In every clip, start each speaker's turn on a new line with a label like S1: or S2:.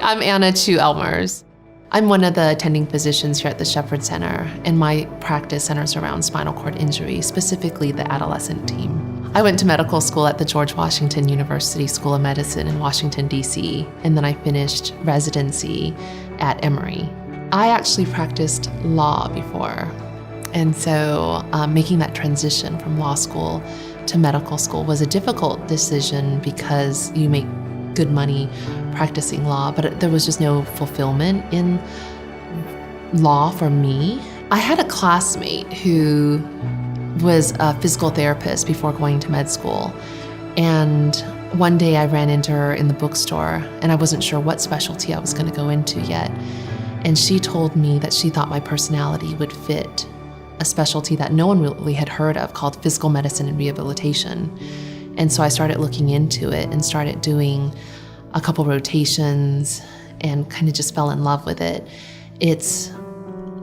S1: I'm Anna Chu Elmers. I'm one of the attending physicians here at the Shepherd Center, and my practice centers around spinal cord injury, specifically the adolescent team. I went to medical school at the George Washington University School of Medicine in Washington, D.C., and then I finished residency at Emory. I actually practiced law before, and so making that transition from law school to medical school was a difficult decision because you make good money practicing law, but there was just no fulfillment in law for me. I had a classmate who was a physical therapist before going to med school, and one day I ran into her in the bookstore, and I wasn't sure what specialty I was going to go into yet, and she told me that she thought my personality would fit a specialty that no one really had heard of called physical medicine and rehabilitation. And so I started looking into it and started doing a couple rotations and kind of just fell in love with it. It's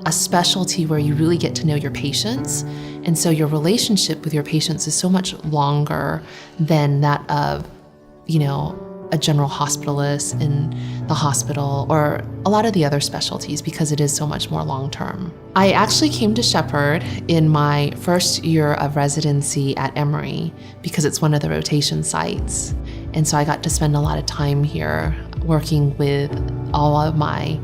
S1: a specialty where you really get to know your patients. And so your relationship with your patients is so much longer than that of, a general hospitalist in the hospital or a lot of the other specialties, because it is so much more long-term. I actually came to Shepherd in my first year of residency at Emory because it's one of the rotation sites. And so I got to spend a lot of time here working with all of my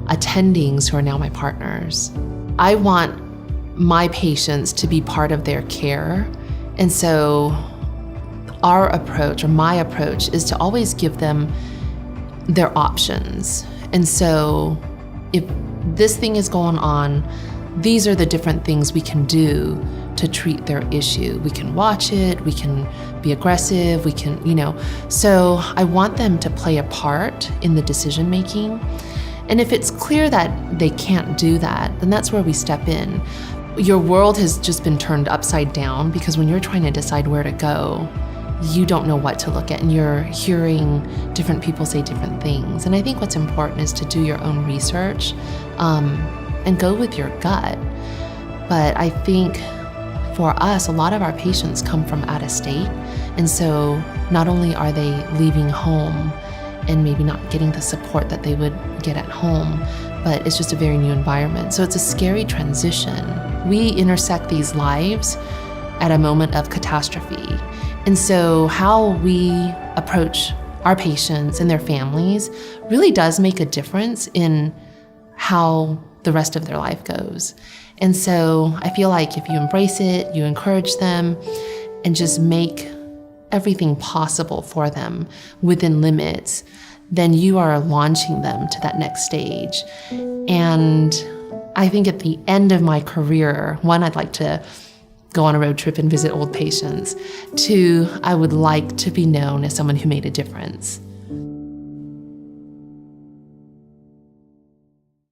S1: attendings who are now my partners. I want my patients to be part of their care. And so our approach, or my approach, is to always give them their options. And so if this thing is going on, these are the different things we can do to treat their issue. We can watch it, we can be aggressive, we can, So I want them to play a part in the decision making. And if it's clear that they can't do that, then that's where we step in. Your world has just been turned upside down because when you're trying to decide where to go, you don't know what to look at, and you're hearing different people say different things. And I think what's important is to do your own research and go with your gut. But I think for us, a lot of our patients come from out of state. And so not only are they leaving home and maybe not getting the support that they would get at home, but it's just a very new environment. So it's a scary transition. We intersect these lives at a moment of catastrophe. And so how we approach our patients and their families really does make a difference in how the rest of their life goes. And so I feel like if you embrace it, you encourage them, and just make everything possible for them within limits, then you are launching them to that next stage. And I think at the end of my career, one, I'd like to go on a road trip and visit old patients. Two, I would like to be known as someone who made a difference.